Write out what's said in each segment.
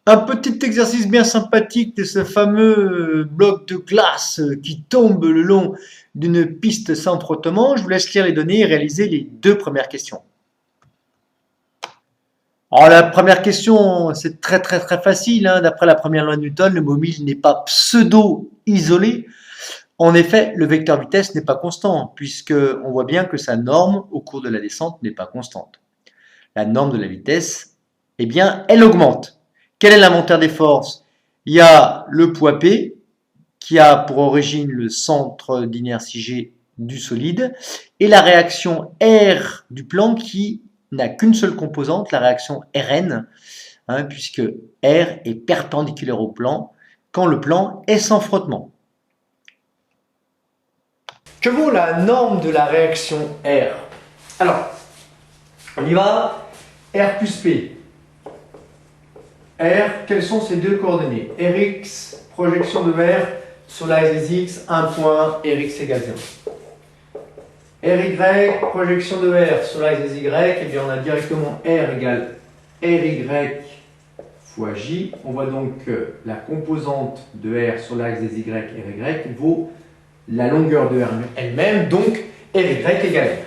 Un petit exercice bien sympathique de ce fameux bloc de glace qui tombe le long d'une piste sans frottement. Je vous laisse lire les données et réaliser les deux premières questions. Alors la première question, c'est très facile, hein. D'après la première loi de Newton, le mobile n'est pas pseudo-isolé. En effet, le vecteur vitesse n'est pas constant, puisque on voit bien que sa norme au cours de la descente n'est pas constante. La norme de la vitesse, eh bien, elle augmente. Quel est l'inventaire des forces? Il y a le poids P, qui a pour origine le centre d'inertie G du solide, et la réaction R du plan qui n'a qu'une seule composante, la réaction Rn, hein, puisque R est perpendiculaire au plan quand le plan est sans frottement. Que vaut la norme de la réaction R? Alors, on y va. R plus P. R, quelles sont ces deux coordonnées? Rx, projection de R sur l'axe des X, 1 point, Rx égale 0. Ry, projection de R sur l'axe des Y, et bien on a directement R égale Ry fois J. On voit donc que la composante de R sur l'axe des Y, Ry, vaut la longueur de R elle-même, donc Ry égale R.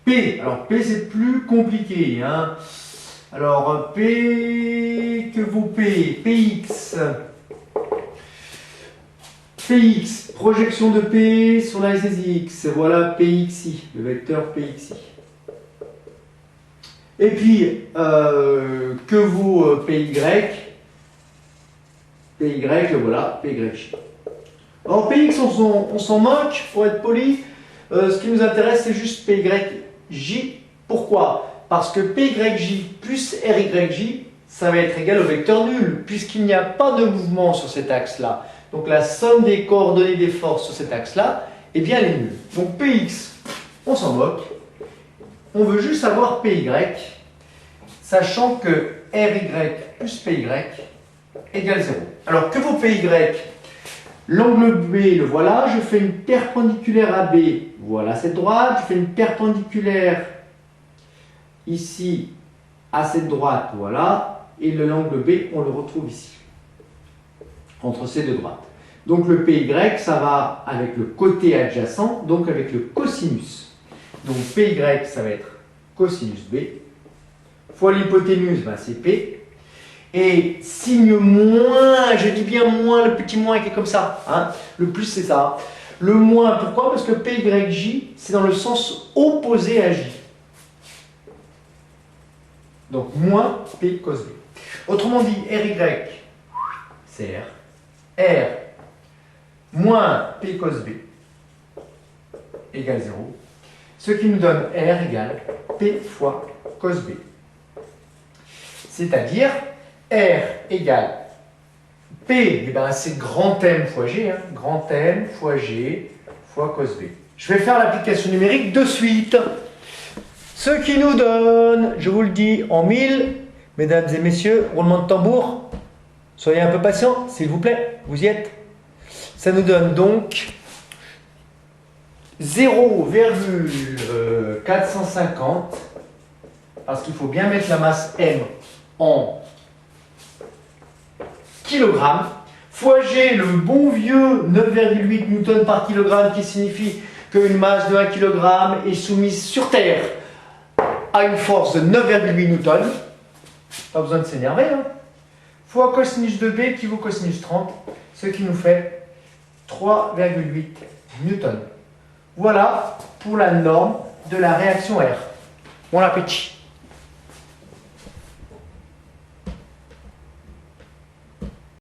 P, alors P c'est plus compliqué, hein. Alors P, que vaut P? Px. Px, projection de P sur l'axe des X, voilà Pxi, le vecteur Pxi. Et puis, que vaut Py? Py, le voilà, Py. Alors Px, on s'en moque, pour être poli. Ce qui nous intéresse, c'est juste Pyj. Pourquoi? Parce que Pyj plus Ryj, ça va être égal au vecteur nul, puisqu'il n'y a pas de mouvement sur cet axe-là. Donc la somme des coordonnées des forces sur cet axe-là, eh bien elle est nulle. Donc Px, on s'en moque. On veut juste savoir Py, sachant que Ry plus Py égale 0. Alors que vaut Py? L'angle B, le voilà, je fais une perpendiculaire à B, voilà cette droite, je fais une perpendiculaire ici à cette droite, voilà, et l'angle B, on le retrouve ici, entre ces deux droites. Donc le PY, ça va avec le côté adjacent, donc avec le cosinus. Donc PY, ça va être cosinus B, fois l'hypoténuse, ben c'est P. Et signe moins, je dis bien moins, le petit moins qui est comme ça, hein. Le plus c'est ça. Le moins, pourquoi? Parce que PYJ, c'est dans le sens opposé à J. Donc moins P cos B. Autrement dit, RY, c'est R. R moins P cos B égale 0. Ce qui nous donne R égale P fois cos B. C'est-à-dire R égale P, eh ben c'est grand M fois G, hein, grand M fois G fois cos B. Je vais faire l'application numérique de suite. Ce qui nous donne, je vous le dis en 1000, mesdames et messieurs, roulement de tambour, soyez un peu patients, s'il vous plaît, vous y êtes. Ça nous donne donc 0,450, parce qu'il faut bien mettre la masse M en kilogrammes, fois G, le bon vieux 9,8 newtons par kilogramme, qui signifie qu'une masse de 1 kg est soumise sur Terre à une force de 9,8 newtons. Pas besoin de s'énerver, hein. Fois cosinus de B qui vaut cosinus 30, ce qui nous fait 3,8 newtons. Voilà pour la norme de la réaction R. Bon appétit!